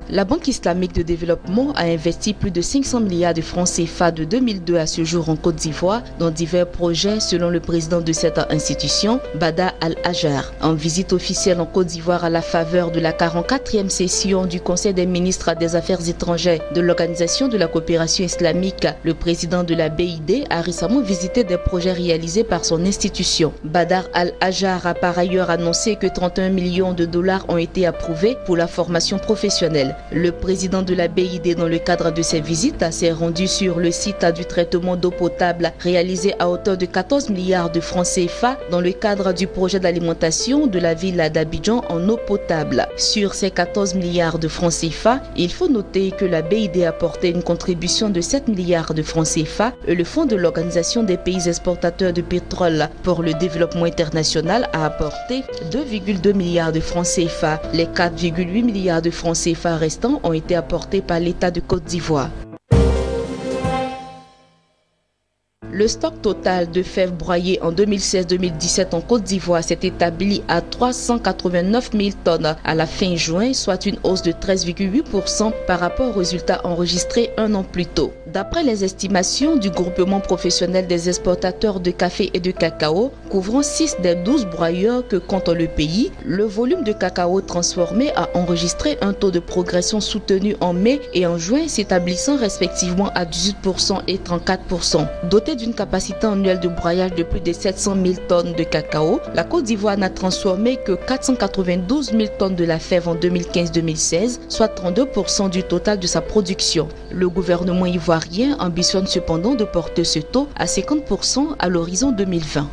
La Banque islamique de développement a investi plus de 500 milliards de francs CFA de 2002 à ce jour en Côte d'Ivoire dans divers projets selon le président de cette institution, Bada Al-Hajar. En visite officielle en Côte d'Ivoire à la faveur de la 44e session du Conseil des ministres des Affaires étrangères de l'Organisation de la coopération islamique, le président de la BID a récemment visité des projets réalisés par son institution. Badar Al-Hajar a par ailleurs annoncé que 31 millions de dollars ont été approuvés pour la formation professionnelle. Le président de la BID, dans le cadre de ses visites, s'est rendu sur le site du traitement d'eau potable réalisé à hauteur de 14 milliards de francs CFA dans le cadre du projet d'alimentation de la ville d'Abidjan en eau potable. Sur ces 14 milliards de francs CFA, il faut noter que la BID a apporté une contribution de 7 milliards de francs CFA et le Fonds de l'Organisation des pays exportateurs de pétrole pour le développement international a apporté 2,2 milliards de francs CFA. Les 4,8 milliards de francs CFA restants ont été apportés par l'État de Côte d'Ivoire. Le stock total de fèves broyées en 2016-2017 en Côte d'Ivoire s'est établi à 389 000 tonnes à la fin juin, soit une hausse de 13,8% par rapport aux résultats enregistrés un an plus tôt. D'après les estimations du groupement professionnel des exportateurs de café et de cacao, couvrant 6 des 12 broyeurs que compte le pays, le volume de cacao transformé a enregistré un taux de progression soutenu en mai et en juin, s'établissant respectivement à 18% et 34%. Doté d'une capacité annuelle de broyage de plus de 700 000 tonnes de cacao, la Côte d'Ivoire n'a transformé que 492 000 tonnes de la fève en 2015-2016, soit 32% du total de sa production. Le gouvernement ivoirien ambitionne cependant de porter ce taux à 50% à l'horizon 2020.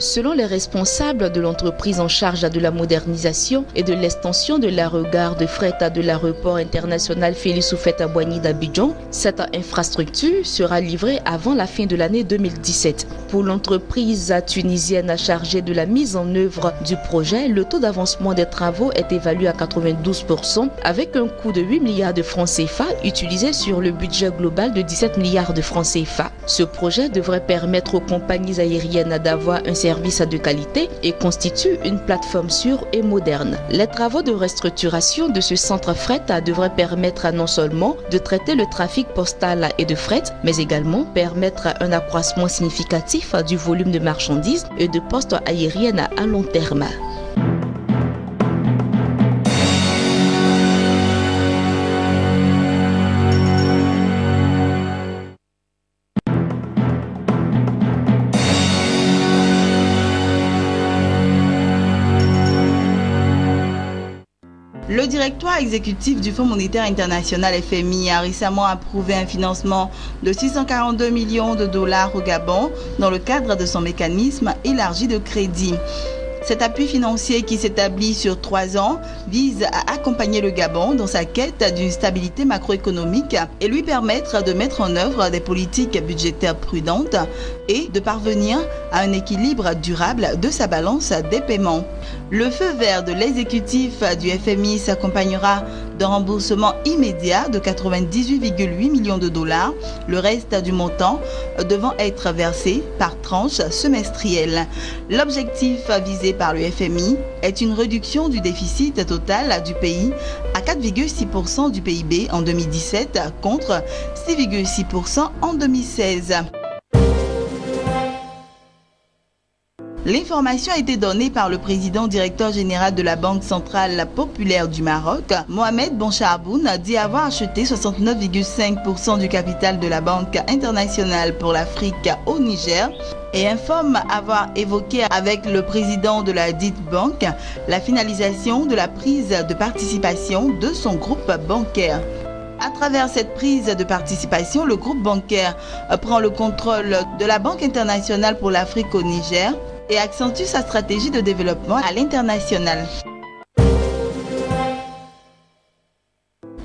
Selon les responsables de l'entreprise en charge de la modernisation et de l'extension de l'aérogare de fret de l'aéroport international Félix Houphouët-Boigny d'Abidjan, cette infrastructure sera livrée avant la fin de l'année 2017. Pour l'entreprise tunisienne chargée de la mise en œuvre du projet, le taux d'avancement des travaux est évalué à 92% avec un coût de 8 milliards de francs CFA utilisé sur le budget global de 17 milliards de francs CFA. Ce projet devrait permettre aux compagnies aériennes d'avoir un service de qualité et constitue une plateforme sûre et moderne. Les travaux de restructuration de ce centre fret devraient permettre non seulement de traiter le trafic postal et de fret, mais également permettre un accroissement significatif du volume de marchandises et de postes aériennes à long terme. Le directoire exécutif du Fonds monétaire international FMI a récemment approuvé un financement de 642 millions de dollars au Gabon dans le cadre de son mécanisme élargi de crédit. Cet appui financier qui s'établit sur 3 ans vise à accompagner le Gabon dans sa quête d'une stabilité macroéconomique et lui permettre de mettre en œuvre des politiques budgétaires prudentes et de parvenir à un équilibre durable de sa balance des paiements. Le feu vert de l'exécutif du FMI s'accompagnera d'un remboursement immédiat de 98,8 millions de dollars, le reste du montant devant être versé par tranche semestrielle. L'objectif visé par le FMI est une réduction du déficit total du pays à 4,6% du PIB en 2017 contre 6,6% en 2016. L'information a été donnée par le président directeur général de la Banque centrale populaire du Maroc, Mohamed Boncharboun, dit avoir acheté 69,5% du capital de la Banque internationale pour l'Afrique au Niger et informe avoir évoqué avec le président de la dite banque la finalisation de la prise de participation de son groupe bancaire. À travers cette prise de participation, le groupe bancaire prend le contrôle de la Banque internationale pour l'Afrique au Niger et accentue sa stratégie de développement à l'international.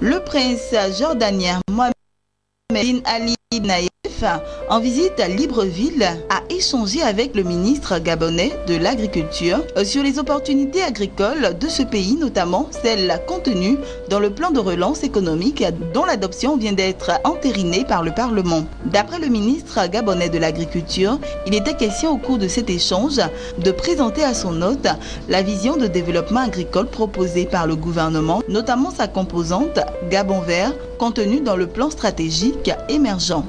Le prince jordanien Mohammed bin Ali Nayef chef, en visite à Libreville, a échangé avec le ministre gabonais de l'Agriculture sur les opportunités agricoles de ce pays, notamment celles contenues dans le plan de relance économique dont l'adoption vient d'être entérinée par le Parlement. D'après le ministre gabonais de l'Agriculture, il était question au cours de cet échange de présenter à son hôte la vision de développement agricole proposée par le gouvernement, notamment sa composante Gabon vert, contenue dans le plan stratégique émergent.